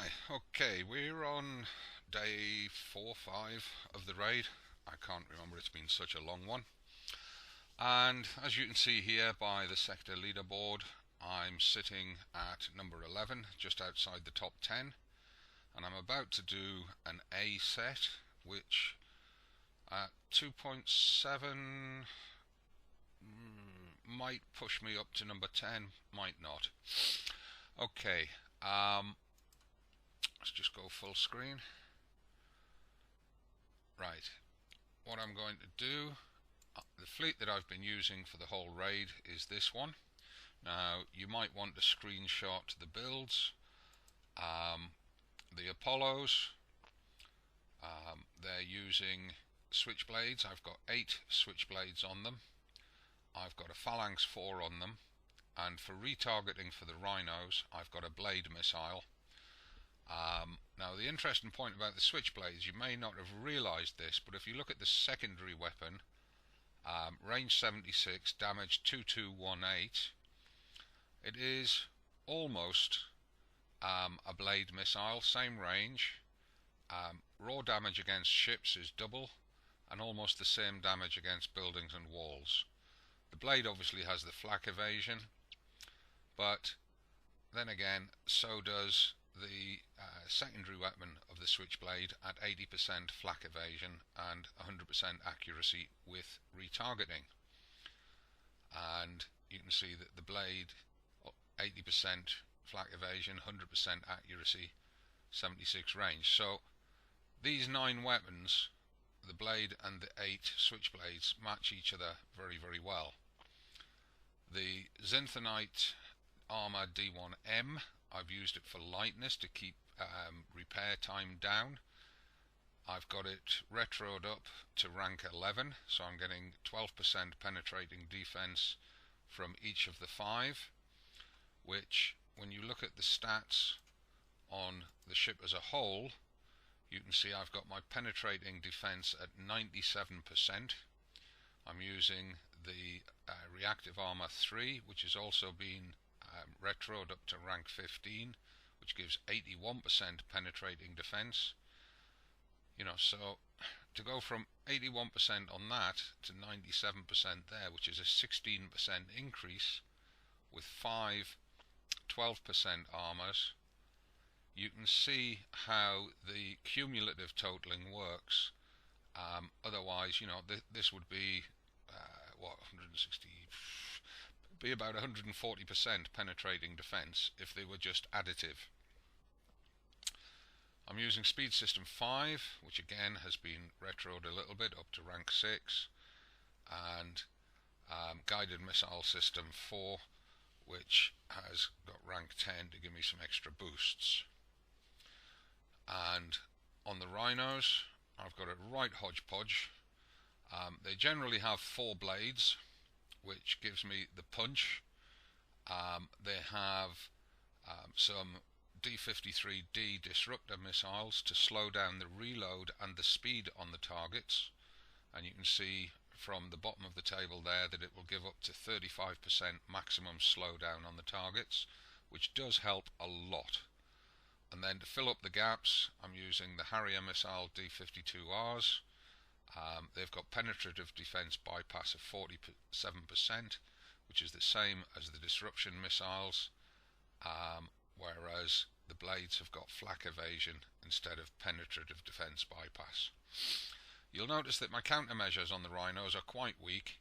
Hi, okay, we're on day 4 5 of the raid. I can't remember, it's been such a long one. And as you can see here by the sector leaderboard, I'm sitting at number 11, just outside the top 10. And I'm about to do an A set, which at 2.7 might push me up to number 10, might not. Okay, let's just go full screen. Right, what I'm going to do, the fleet that I've been using for the whole raid is this one. Now you might want to screenshot the builds. The Apollos, they're using switchblades. I've got 8 switchblades on them. I've got a Phalanx 4 on them, and for retargeting for the Rhinos I've got a blade missile. Now the interesting point about the switchblades, you may not have realised this, but if you look at the secondary weapon, range 76, damage 2218, it is almost a blade missile, same range. Raw damage against ships is double, and almost the same damage against buildings and walls. The blade obviously has the flak evasion, but then again, so does the secondary weapon of the switchblade at 80% flak evasion and 100% accuracy with retargeting. And you can see that the blade, 80% flak evasion, 100% accuracy, 76 range. So these 9 weapons, the blade and the 8 switchblades, match each other very, very well. The Zinthonite armor D1M, I've used it for lightness to keep repair time down. I've got it retroed up to rank 11, so I'm getting 12% penetrating defense from each of the 5, which when you look at the stats on the ship as a whole, you can see I've got my penetrating defense at 97%. I'm using the reactive armor 3, which has also been retroed up to rank 15, which gives 81% penetrating defense. You know, so to go from 81% on that to 97% there, which is a 16% increase with 5 12% armors, you can see how the cumulative totaling works. Otherwise, you know, this would be what, 160, be about 140% penetrating defense if they were just additive. I'm using Speed System 5, which again has been retroed a little bit up to rank 6, and Guided Missile System 4, which has got rank 10 to give me some extra boosts. And on the Rhinos, I've got it right hodgepodge. They generally have 4 blades, which gives me the punch. They have some D53D disruptor missiles to slow down the reload and the speed on the targets, and you can see from the bottom of the table there that it will give up to 35% maximum slowdown on the targets, which does help a lot. And then to fill up the gaps, I'm using the Harrier missile D52Rs. They've got penetrative defense bypass of 47%, which is the same as the disruption missiles, whereas the blades have got flak evasion instead of penetrative defense bypass. You'll notice that my countermeasures on the Rhinos are quite weak.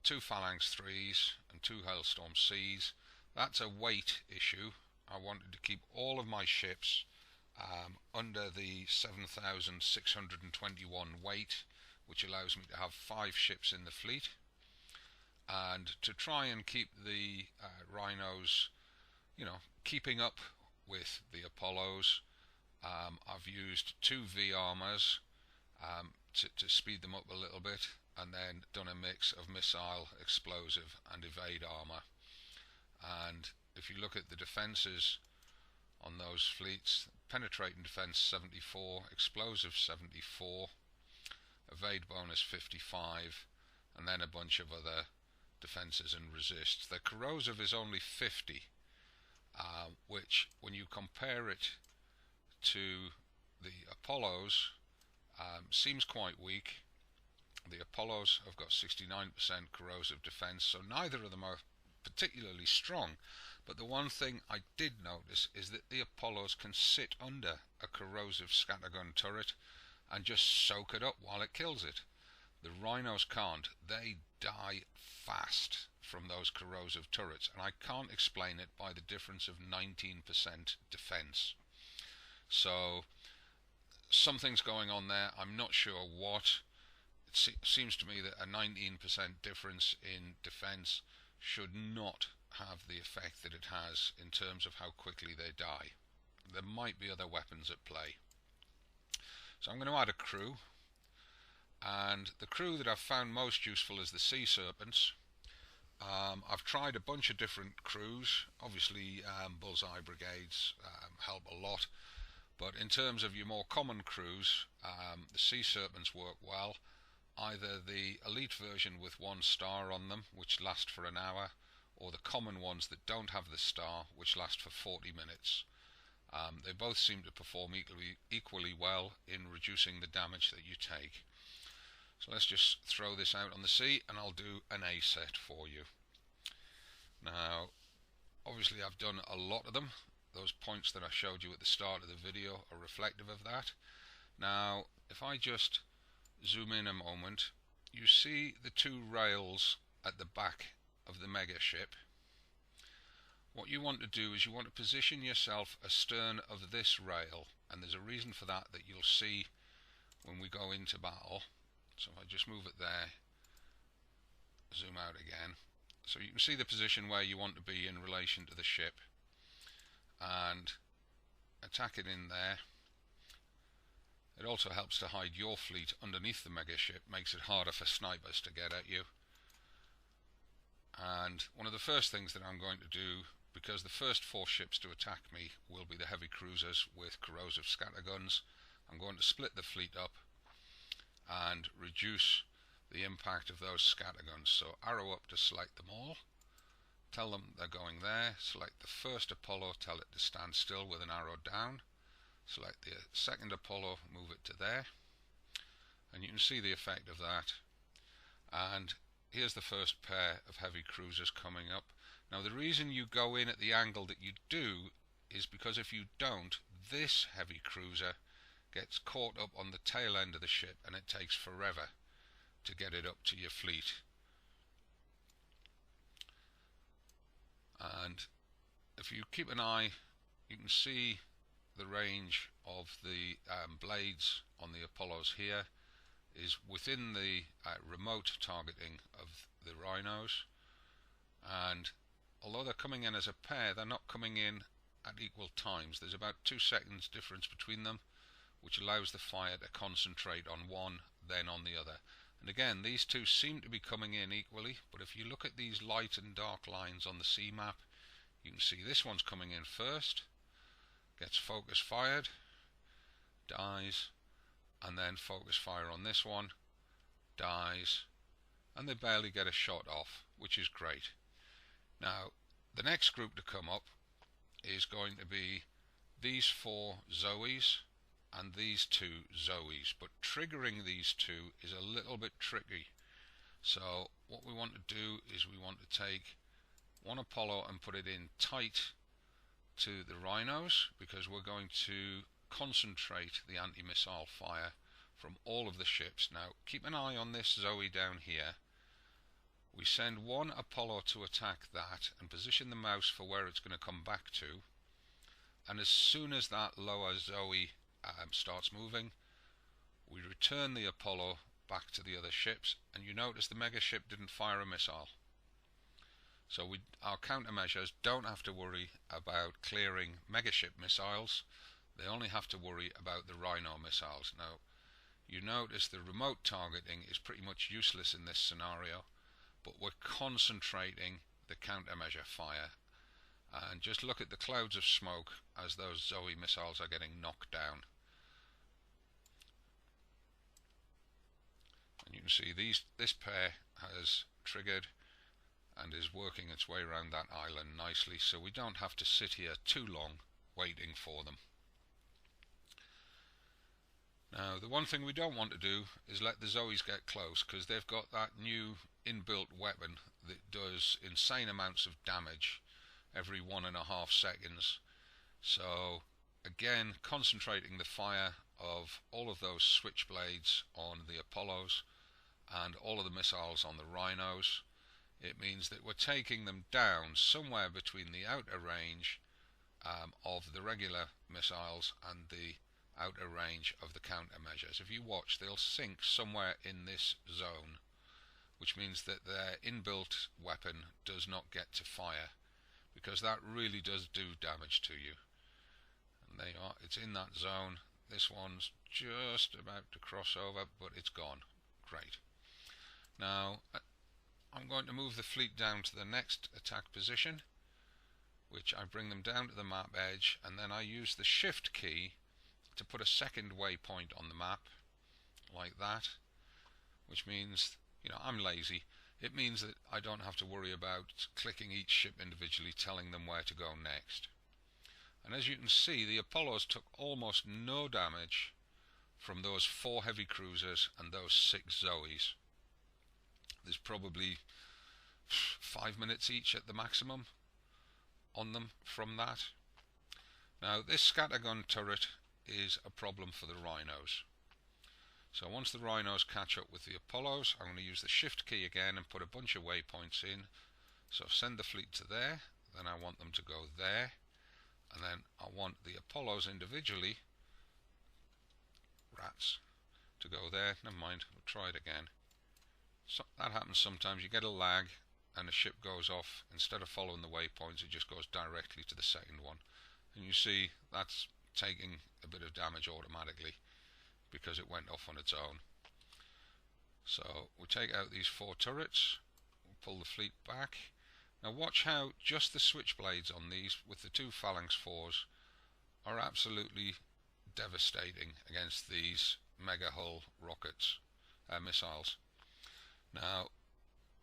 2 Phalanx 3s and 2 Hailstorm Cs. That's a weight issue. I wanted to keep all of my ships under the 7,621 weight, which allows me to have 5 ships in the fleet. And to try and keep the Rhinos, you know, keeping up with the Apollos, I've used 2 V armors to speed them up a little bit, and then done a mix of missile, explosive and evade armor. And if you look at the defenses on those fleets, penetrating defense 74, explosive 74, evade bonus 55, and then a bunch of other defenses and resists. The corrosive is only 50, which when you compare it to the Apollos seems quite weak. The Apollos have got 69% corrosive defense, so neither of them are particularly strong. But the one thing I did notice is that the Apollos can sit under a corrosive scattergun turret and just soak it up while it kills it. The Rhinos can't. They die fast from those corrosive turrets, and I can't explain it by the difference of 19% defense. So something's going on there. I'm not sure what. It seems to me that a 19% difference in defense should not have the effect that it has in terms of how quickly they die. There might be other weapons at play. So I'm going to add a crew, and the crew that I've found most useful is the sea serpents. I've tried a bunch of different crews. Obviously bullseye brigades help a lot, but in terms of your more common crews, the sea serpents work well. Either the elite version with 1 star on them, which last for an hour, or the common ones that don't have the star, which last for 40 minutes. They both seem to perform equally well in reducing the damage that you take. So let's just throw this out on the sea, and I'll do an A set for you. Now, obviously I've done a lot of them. Those points that I showed you at the start of the video are reflective of that. Now, if I just zoom in a moment, you see the 2 rails at the back of the mega ship. What you want to do is you want to position yourself astern of this rail, and there's a reason for that that you'll see when we go into battle. So if I just move it there, zoom out again, so you can see the position where you want to be in relation to the ship, and attack it in there. It also helps to hide your fleet underneath the mega ship, makes it harder for snipers to get at you. And one of the first things that I'm going to do, because the first 4 ships to attack me will be the heavy cruisers with corrosive scatterguns, I'm going to split the fleet up and reduce the impact of those scatterguns. So arrow up to select them all, tell them they're going there, select the first Apollo, tell it to stand still with an arrow down, select the second Apollo, move it to there, and you can see the effect of that. And here's the first pair of heavy cruisers coming up. Now the reason you go in at the angle that you do is because if you don't, this heavy cruiser gets caught up on the tail end of the ship, and it takes forever to get it up to your fleet. And if you keep an eye, you can see the range of the blades on the Apollos here is within the remote targeting of the Rhinos, and although they're coming in as a pair, they're not coming in at equal times. There's about 2 seconds difference between them, which allows the fire to concentrate on one, then on the other. And again, these 2 seem to be coming in equally, but if you look at these light and dark lines on the sea map, you can see this one's coming in first, gets focus fired, dies, and then focus fire on this one, dies, and they barely get a shot off, which is great. Now, the next group to come up is going to be these 4 Zoes and these 2 Zoes, but triggering these 2 is a little bit tricky. So what we want to do is we want to take one Apollo and put it in tight to the Rhinos, because we're going to concentrate the anti-missile fire from all of the ships. Now keep an eye on this Zoe down here. We send one Apollo to attack that and position the mouse for where it's going to come back to, and as soon as that lower Zoe starts moving, we return the Apollo back to the other ships, and you notice the mega ship didn't fire a missile. So our countermeasures don't have to worry about clearing mega ship missiles, they only have to worry about the Rhino missiles. Now you notice the remote targeting is pretty much useless in this scenario, but we're concentrating the countermeasure fire. And just look at the clouds of smoke as those Zoe missiles are getting knocked down. And you can see this pair has triggered and is working its way around that island nicely, so we don't have to sit here too long waiting for them. Now the one thing we don't want to do is let the Zoes get close, because they've got that new inbuilt weapon that does insane amounts of damage every 1.5 seconds. So again, concentrating the fire of all of those switchblades on the Apollos and all of the missiles on the Rhinos, it means that we're taking them down somewhere between the outer range of the regular missiles and the outer range of the countermeasures. If you watch, they'll sink somewhere in this zone, which means that their inbuilt weapon does not get to fire, because that really does do damage to you. And there you are, it's in that zone. This one's just about to cross over, but it's gone. Great. Now I'm going to move the fleet down to the next attack position, which I bring them down to the map edge, and then I use the shift key to put a second waypoint on the map, like that, which means, you know, I'm lazy. It means that I don't have to worry about clicking each ship individually, telling them where to go next. And as you can see, the Apollos took almost no damage from those 4 heavy cruisers and those 6 Zoes. There's probably 5 minutes each at the maximum on them from that. Now this scattergun turret is a problem for the Rhinos. So once the Rhinos catch up with the Apollos, I'm going to use the shift key again and put a bunch of waypoints in. So send the fleet to there, then I want them to go there, and then I want the Apollos individually, rats, to go there. Never mind, we'll try it again. So that happens sometimes. You get a lag and a ship goes off. Instead of following the waypoints, it just goes directly to the second one, and you see that's taking a bit of damage automatically because it went off on its own. So we'll take out these 4 turrets, we'll pull the fleet back. Now watch how just the switchblades on these with the 2 phalanx 4s are absolutely devastating against these mega hull rockets, missiles. Now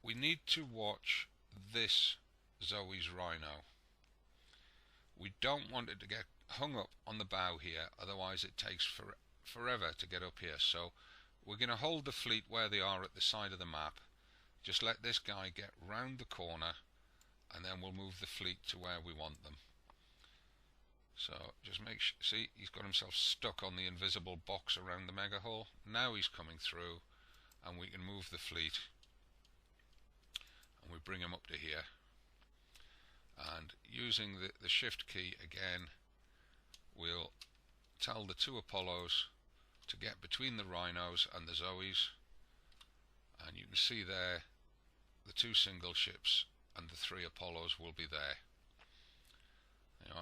we need to watch this Zoe's Rhino. We don't want it to get hung up on the bow here, otherwise it takes forever to get up here. So we're going to hold the fleet where they are at the side of the map. Just let this guy get round the corner, and then we'll move the fleet to where we want them. So just make sure, see, he's got himself stuck on the invisible box around the mega hull. Now he's coming through, and we can move the fleet, and we bring him up to here. And using the shift key again, we'll tell the 2 Apollos to get between the Rhinos and the Zoes, and you can see there the 2 single ships and the 3 Apollos will be there. There you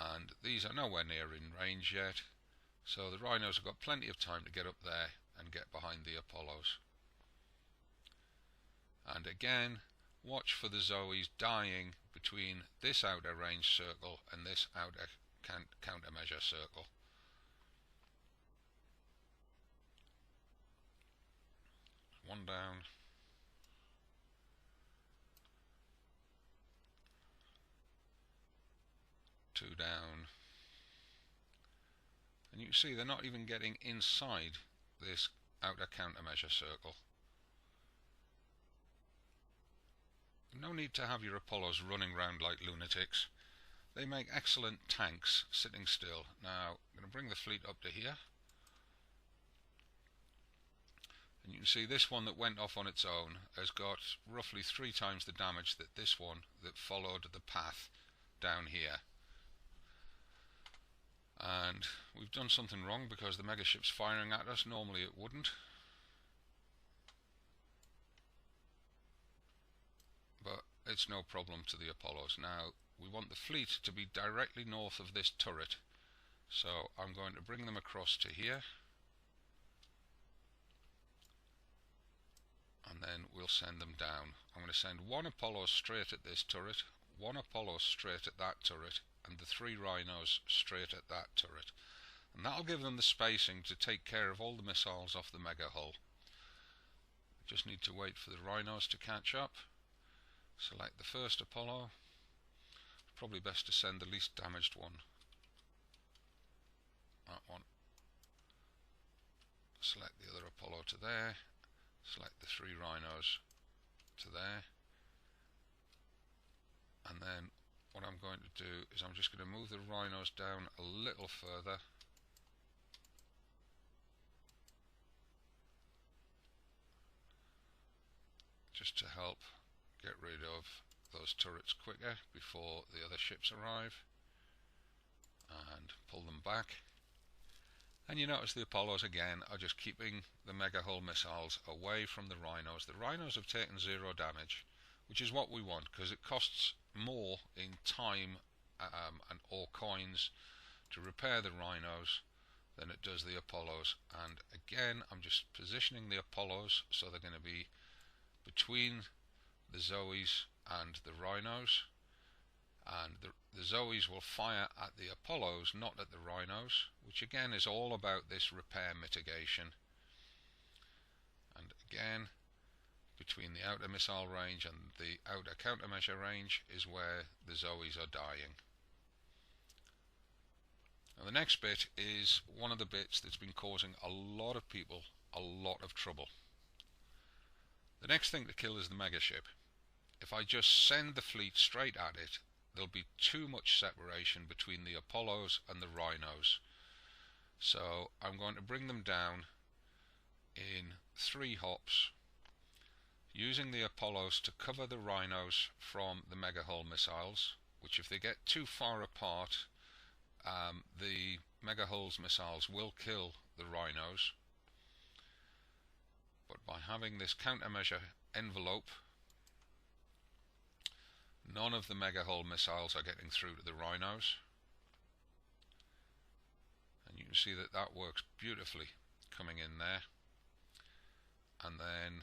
are. And these are nowhere near in range yet, so the Rhinos have got plenty of time to get up there and get behind the Apollos. And again, watch for the Zoes dying between this outer range circle and this outer countermeasure circle. One down. Two down. And you can see they're not even getting inside this outer countermeasure circle. No need to have your Apollos running around like lunatics. They make excellent tanks sitting still. Now I'm going to bring the fleet up to here, and you can see this one that went off on its own has got roughly 3 times the damage that this one that followed the path down here. And we've done something wrong because the megaship's firing at us. Normally it wouldn't. But it's no problem to the Apollos. Now we want the fleet to be directly north of this turret, so I'm going to bring them across to here, and then we'll send them down. I'm going to send 1 Apollo straight at this turret, 1 Apollo straight at that turret, and the 3 Rhinos straight at that turret, and that'll give them the spacing to take care of all the missiles off the mega hull. Just need to wait for the Rhinos to catch up. Select the first Apollo. Probably best to send the least damaged one. That one. select the other Apollo to there, select the 3 Rhinos to there, and then what I'm going to do is I'm just going to move the Rhinos down a little further, just to help get rid of those turrets quicker before the other ships arrive, and pull them back. And you notice the Apollos again are just keeping the mega hull missiles away from the Rhinos. The Rhinos have taken 0 damage, which is what we want, because it costs more in time and or coins to repair the Rhinos than it does the Apollos. And again, I'm just positioning the Apollos so they're going to be between the Zoes and the Rhinos, and the Zoes will fire at the Apollos, not at the Rhinos, which again is all about this repair mitigation. And again, between the outer missile range and the outer countermeasure range is where the Zoes are dying. Now the next bit is one of the bits that's been causing a lot of people a lot of trouble. The next thing to kill is the megaship. If I just send the fleet straight at it, there'll be too much separation between the Apollos and the Rhinos. So I'm going to bring them down in 3 hops, using the Apollos to cover the Rhinos from the mega hull missiles, which if they get too far apart, the mega hull's missiles will kill the Rhinos. But by having this countermeasure envelope, none of the mega hull missiles are getting through to the Rhinos. And you can see that that works beautifully coming in there. And then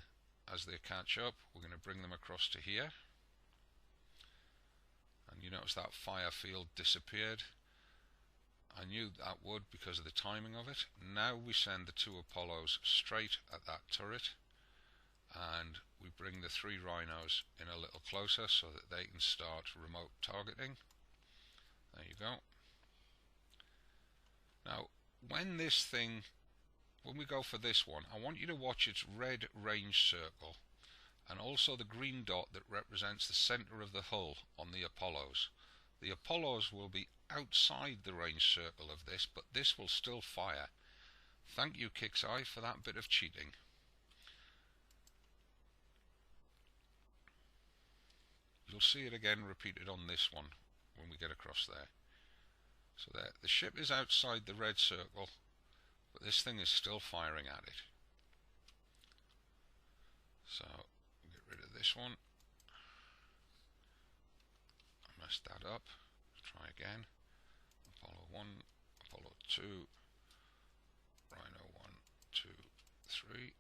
as they catch up, we're going to bring them across to here. And you notice that fire field disappeared. I knew that would because of the timing of it. Now we send the 2 Apollos straight at that turret, and we bring the 3 Rhinos in a little closer so that they can start remote targeting. There you go. Now when we go for this one, I want you to watch its red range circle and also the green dot that represents the center of the hull on the Apollos. The Apollos will be outside the range circle of this, but this will still fire. Thank you, Kixeye, for that bit of cheating. You'll see it again repeated on this one when we get across there. So there, the ship is outside the red circle, but this thing is still firing at it. So get rid of this one. I messed that up. Try again. Apollo 1, Apollo 2, Rhino 1, 2, 3.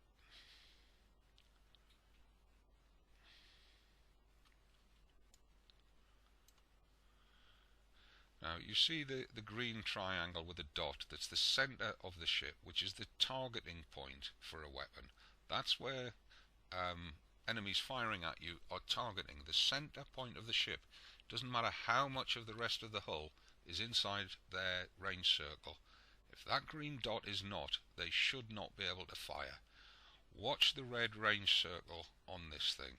Now you see the green triangle with a dot, that's the center of the ship, which is the targeting point for a weapon. That's where enemies firing at you are targeting. The center point of the ship. Doesn't matter how much of the rest of the hull is inside their range circle. If that green dot is not, they should not be able to fire. Watch the red range circle on this thing.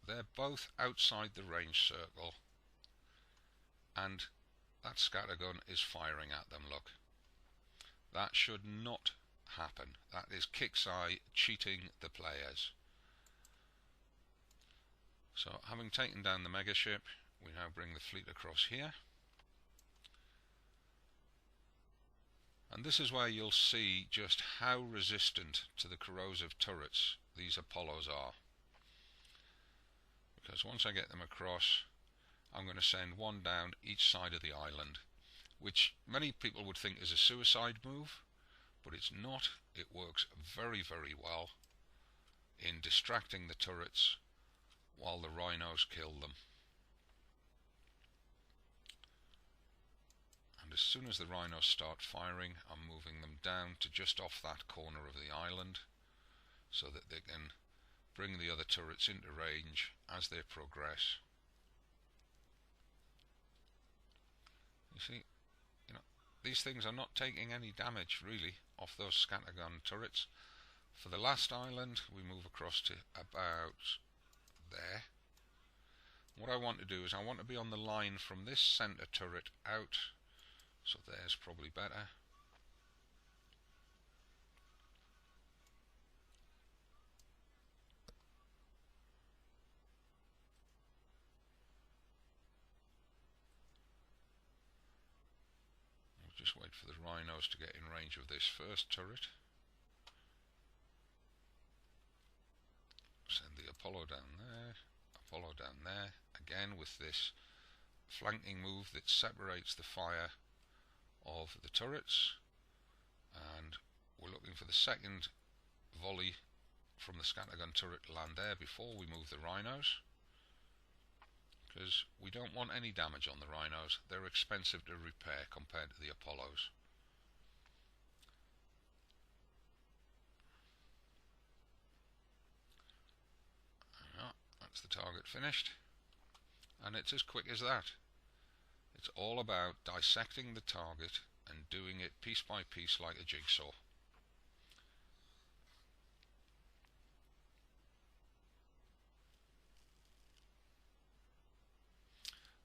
They're both outside the range circle, and that scattergun is firing at them, look. That should not happen. That is Kixeye cheating the players. So having taken down the megaship, we now bring the fleet across here. And this is where you'll see just how resistant to the corrosive turrets these Apollos are. Because once I get them across, I'm going to send one down each side of the island, which many people would think is a suicide move, but it's not. It works very, very well in distracting the turrets while the Rhinos kill them. And as soon as the Rhinos start firing, I'm moving them down to just off that corner of the island so that they can bring the other turrets into range as they progress. You see, these things are not taking any damage really off those scattergun turrets. For the last island we move across to about there. What I want to do is I want to be on the line from this centre turret out, so there's probably better. We'll just wait for the Rhinos to get in range of this first turret. Send the Apollo down there, Apollo down there, again with this flanking move that separates the fire of the turrets, and we're looking for the second volley from the scattergun turret to land there before we move the Rhinos, because we don't want any damage on the Rhinos. They're expensive to repair compared to the Apollos. That's the target finished, and it's as quick as that. It's all about dissecting the target and doing it piece by piece like a jigsaw.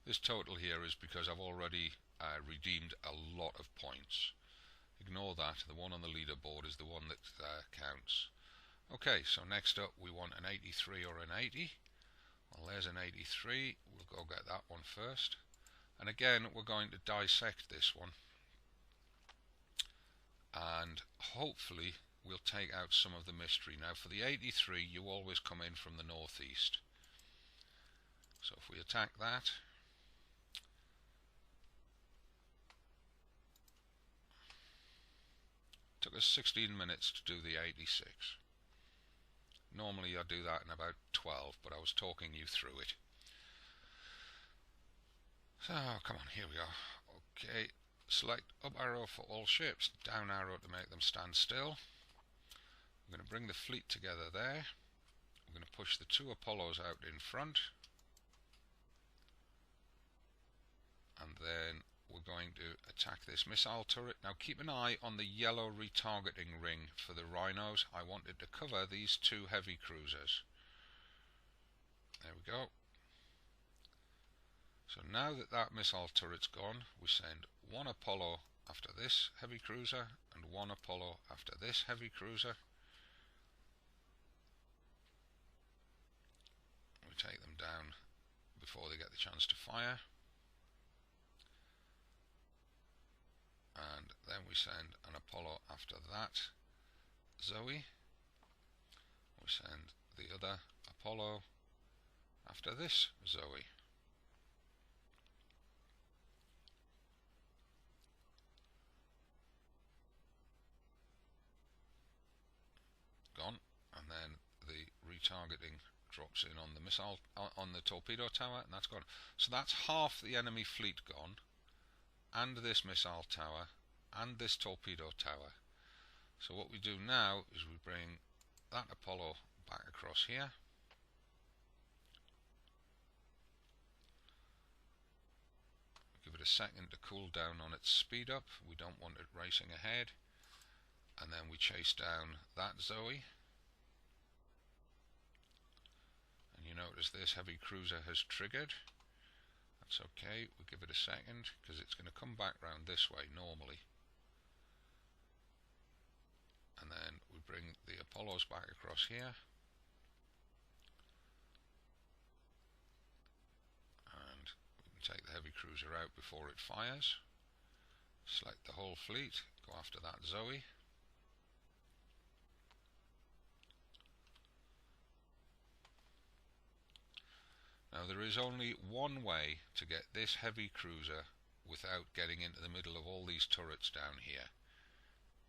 This total here is because I've already redeemed a lot of points. Ignore that, the one on the leaderboard is the one that counts. Okay, so next up we want an 83 or an 80. Well, there's an 83, we'll go get that one first. And again, we're going to dissect this one. And hopefully we'll take out some of the mystery. Now for the 83, you always come in from the northeast. So if we attack that, took us 16 minutes to do the 86. Normally I do that in about 12, but I was talking you through it. So, come on, here we are. Okay, select up arrow for all ships, down arrow to make them stand still. I'm going to bring the fleet together there. I'm going to push the two Apollos out in front. And then we're going to attack this missile turret. Now keep an eye on the yellow retargeting ring for the Rhinos. I wanted to cover these two heavy cruisers. There we go. So now that that missile turret's gone, we send one Apollo after this heavy cruiser and one Apollo after this heavy cruiser. We take them down before they get the chance to fire. And then we send an Apollo after that Zoe. We send the other Apollo after this Zoe. Gone. And then the retargeting drops in on the missile, on the torpedo tower, and that's gone. So that's half the enemy fleet gone, and this missile tower, and this torpedo tower. So what we do now is we bring that Apollo back across here. Give it a second to cool down on its speed up. We don't want it racing ahead. And then we chase down that Zoe. And you notice this heavy cruiser has triggered. That's okay, we'll give it a second because it's going to come back round this way normally. And then we bring the Apollos back across here. And we can take the heavy cruiser out before it fires. Select the whole fleet, go after that Zoe. Now there is only one way to get this heavy cruiser without getting into the middle of all these turrets down here.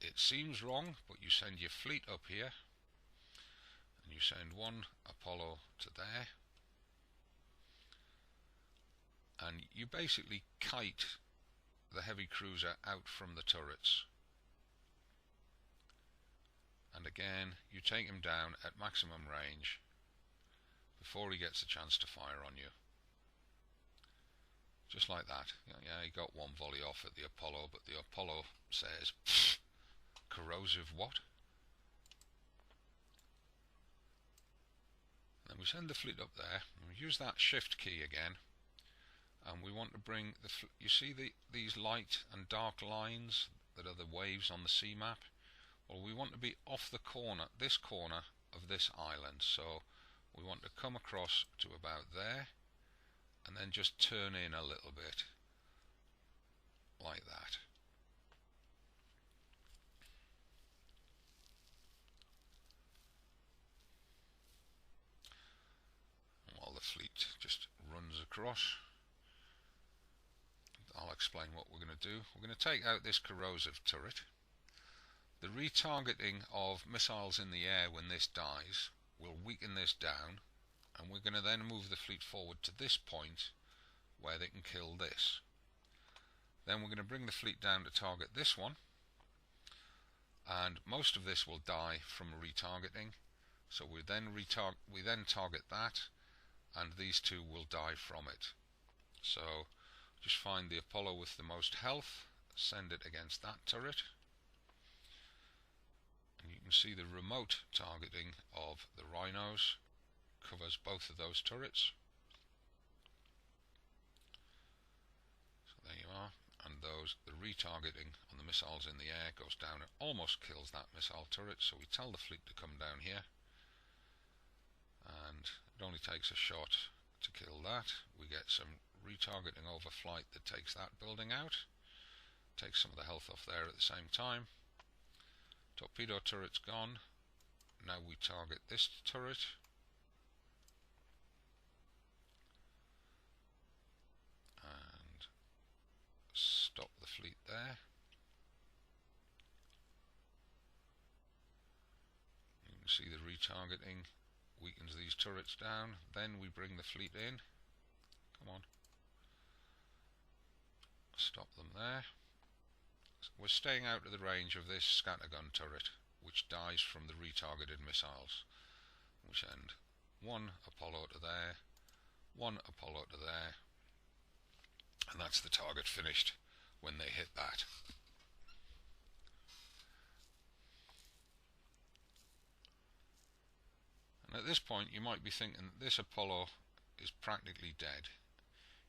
It seems wrong, but you send your fleet up here and you send one Apollo to there, and you basically kite the heavy cruiser out from the turrets. And again, you take him down at maximum range before he gets a chance to fire on you. Just like that. Yeah, he got one volley off at the Apollo, but the Apollo says, corrosive what? Then we send the fleet up there, and we use that shift key again, and we want to bring the you see these light and dark lines that are the waves on the sea map? Well, we want to be off the corner, this corner of this island, so we want to come across to about there, and then just turn in a little bit, like that. While the fleet just runs across, I'll explain what we're going to do. We're going to take out this corrosive turret. The retargeting of missiles in the air when this dies will weaken this down, and we're going to then move the fleet forward to this point where they can kill this. Then we're going to bring the fleet down to target this one, and most of this will die from retargeting, so we then target that, and these two will die from it. So just find the Apollo with the most health, send it against that turret, and you can see the remote targeting of the Rhinos covers both of those turrets. So there you are, and the retargeting on the missiles in the air goes down and almost kills that missile turret, so we tell the fleet to come down here, and it only takes a shot to kill that. We get some retargeting over flight that takes that building out, takes some of the health off there at the same time. Torpedo turret's gone. Now we target this turret, and stop the fleet there. You can see the retargeting weakens these turrets down. Then we bring the fleet in. Come on. Stop them there. We're staying out of the range of this scattergun turret, which dies from the retargeted missiles. We send one Apollo to there, one Apollo to there, and that's the target finished when they hit that. And at this point you might be thinking this Apollo is practically dead.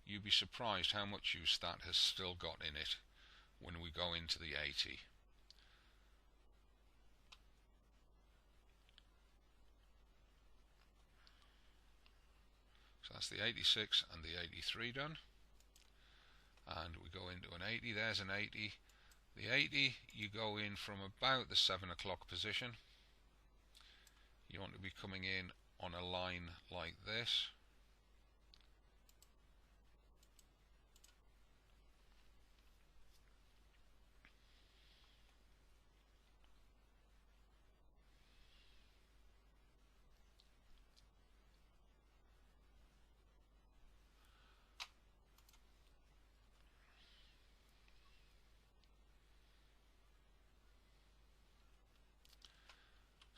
You'd be surprised how much use that has still got in it when we go into the 80. So that's the 86 and the 83 done. And we go into an 80, there's an 80. The 80, you go in from about the 7 o'clock position. You want to be coming in on a line like this.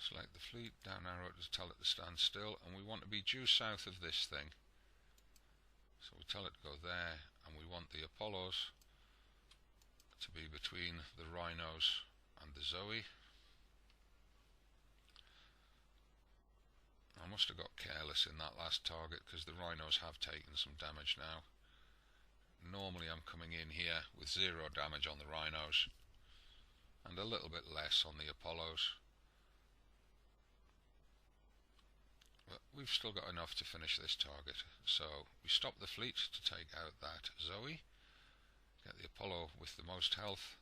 Select the fleet, down arrow to tell it to stand still, and we want to be due south of this thing. So we tell it to go there, and we want the Apollos to be between the Rhinos and the Zoe. I must have got careless in that last target because the Rhinos have taken some damage now. Normally I'm coming in here with 0 damage on the Rhinos and a little bit less on the Apollos. But we've still got enough to finish this target, so we stop the fleet to take out that Zoe, get the Apollo with the most health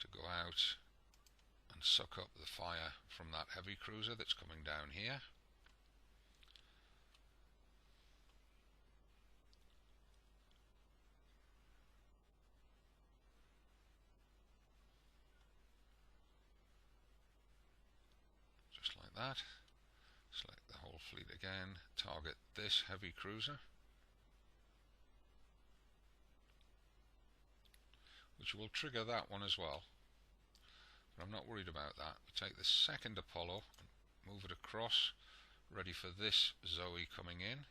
to go out and suck up the fire from that heavy cruiser that's coming down here. Just like that. Select the whole fleet again, target this heavy cruiser, which will trigger that one as well, but I'm not worried about that. We take the second Apollo and move it across, ready for this Zoe coming in.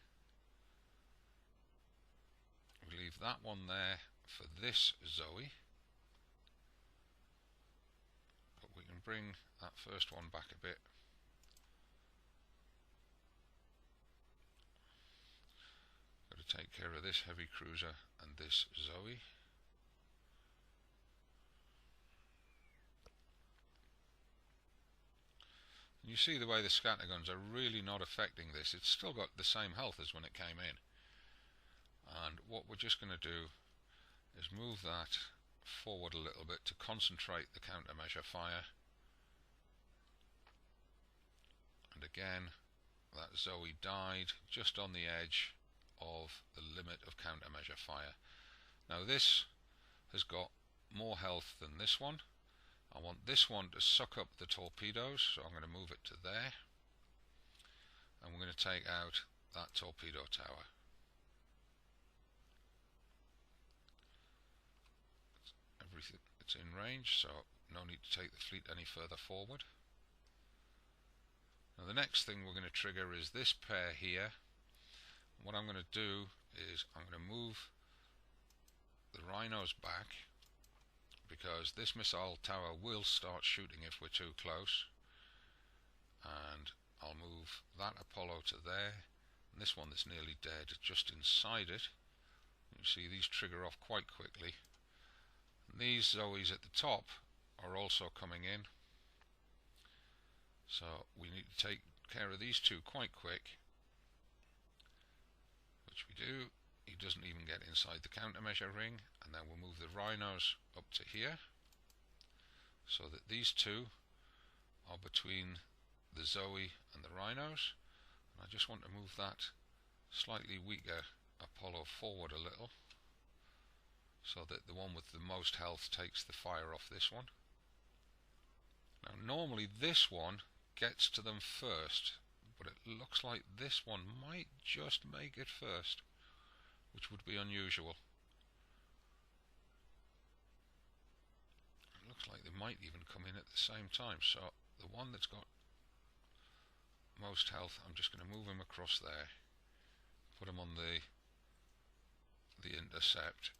We we leave that one there for this Zoe. But we can bring that first one back a bit. Got to take care of this heavy cruiser and this Zoe. And you see the way the scatterguns are really not affecting this. It's still got the same health as when it came in. And what we're just going to do is move that forward a little bit to concentrate the countermeasure fire. And again, that Zoe died just on the edge of the limit of countermeasure fire. Now this has got more health than this one. I want this one to suck up the torpedoes, so I'm going to move it to there. And we're going to take out that torpedo tower. It's in range, so no need to take the fleet any further forward. Now the next thing we're going to trigger is this pair here. What I'm going to do is I'm going to move the Rhinos back, because this missile tower will start shooting if we're too close. And I'll move that Apollo to there, and this one that's nearly dead just inside it. You see these trigger off quite quickly. And these Zoes at the top are also coming in, so we need to take care of these two quite quick, which we do. He doesn't even get inside the countermeasure ring, and then we'll move the Rhinos up to here, so that these two are between the Zoe and the Rhinos. And I just want to move that slightly weaker Apollo forward a little, so that the one with the most health takes the fire off this one. Now normally this one gets to them first, but it looks like this one might just make it first, which would be unusual. It looks like they might even come in at the same time, so the one that's got most health, I'm just going to move him across there, put him on the intercept.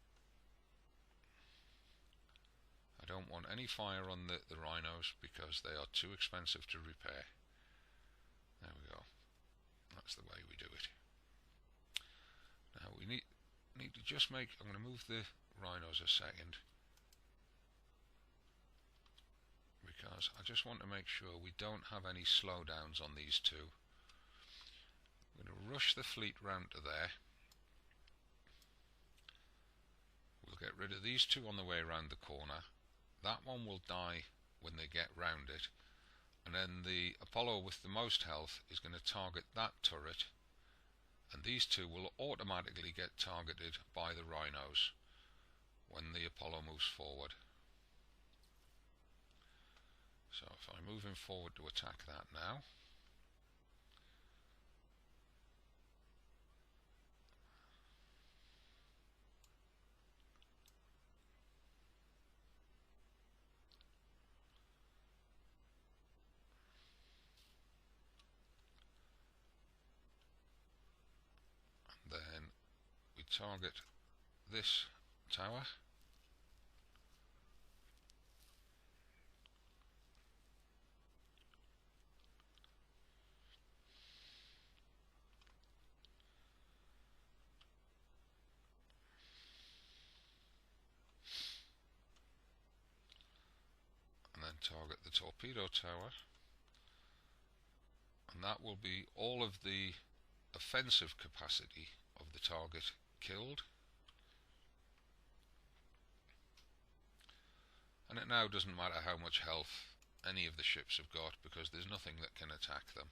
I don't want any fire on the Rhinos because they are too expensive to repair. There we go. That's the way we do it. Now we need to just make, I'm going to move the Rhinos a second, because I just want to make sure we don't have any slowdowns on these two. I'm going to rush the fleet round to there. We'll get rid of these two on the way round the corner. That one will die when they get round it, and then the Apollo with the most health is going to target that turret, and these two will automatically get targeted by the Rhinos when the Apollo moves forward. So if I move him forward to attack that now, then we target this tower, and then target the torpedo tower, and that will be all of the offensive capacity of the target killed. And it now doesn't matter how much health any of the ships have got, because there's nothing that can attack them.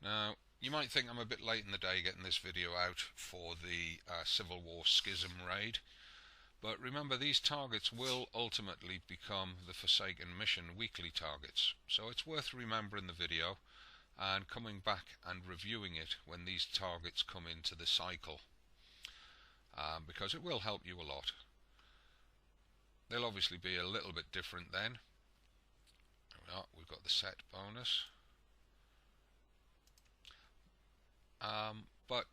Now you might think I'm a bit late in the day getting this video out for the Civil War Schism raid, but remember, these targets will ultimately become the Forsaken Mission weekly targets, so it's worth remembering the video and coming back and reviewing it when these targets come into the cycle, because it will help you a lot. they'll obviously be a little bit different then. We've got the set bonus. But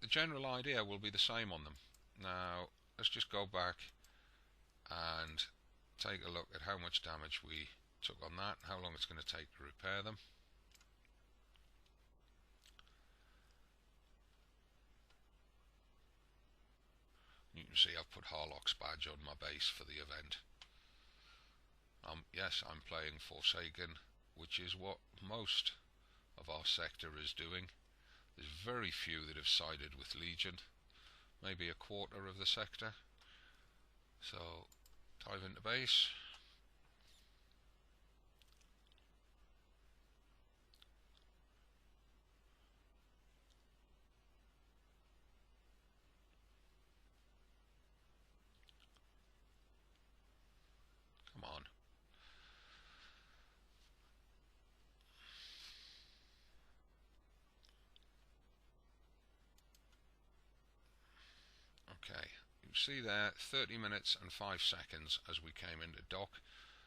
the general idea will be the same on them. Now let's just go back and take a look at how much damage we took on that, how long it's going to take to repair them. You can see I've put Harlock's badge on my base for the event. Yes, I'm playing Forsaken, which is what most of our sector is doing. There's very few that have sided with Legion, maybe a quarter of the sector. So, dive into base. Come on. Okay, you see there 30 minutes and 5 seconds as we came into dock.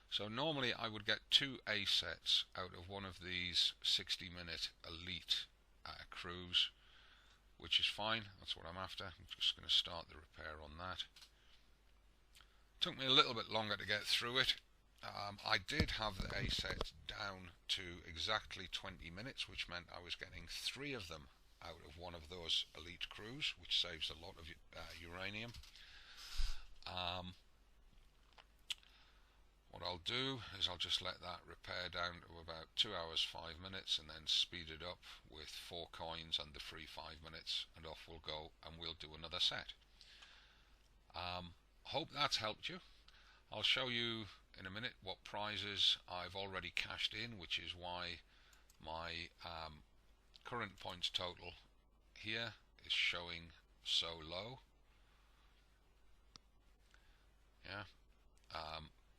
So normally I would get 2 A sets out of one of these 60-minute elite crews, which is fine. That's what I'm after. I'm just going to start the repair on that. Took me a little bit longer to get through it. I did have the A set down to exactly 20 minutes, which meant I was getting 3 of them out of one of those elite crews, which saves a lot of uranium. What I'll do is I'll just let that repair down to about 2 hours 5 minutes and then speed it up with 4 coins and the free 5 minutes, and off we'll go and we'll do another set. Hope that's helped you. I'll show you in a minute what prizes I've already cashed in, which is why my current points total here is showing so low. Yeah,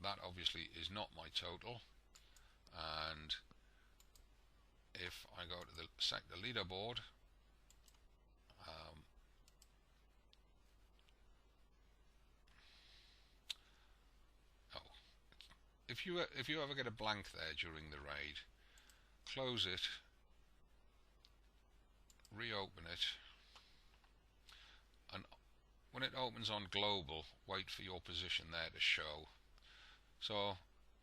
that obviously is not my total, and if I go to the sector leaderboard, if you ever get a blank there during the raid, close it, reopen it, and when it opens on global, wait for your position there to show. So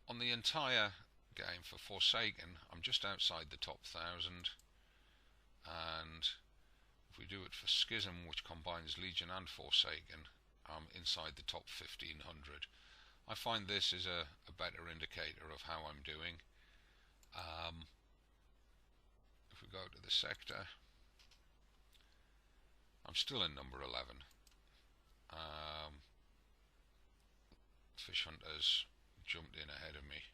on the entire game for Forsaken, I'm just outside the top 1000, and if we do it for Schism, which combines Legion and Forsaken, I'm inside the top 1500. I find this is a better indicator of how I'm doing. If we go to the sector, I'm still in number 11. Fish Hunters jumped in ahead of me.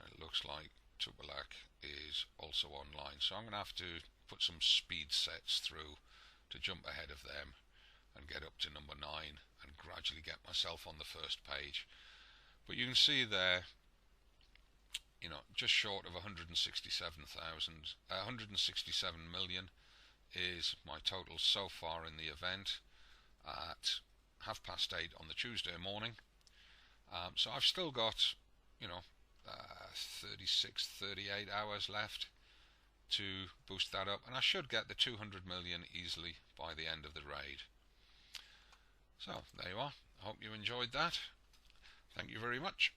It looks like Tupalak is also online, so I'm going to have to put some speed sets through to jump ahead of them and get up to number 9 and gradually get myself on the first page. But you can see there, you know, just short of 167 million is my total so far in the event at 8:30 on the Tuesday morning. So I've still got, you know, 36, 38 hours left to boost that up, and I should get the 200 million easily by the end of the raid. So there you are. I hope you enjoyed that. Thank you very much.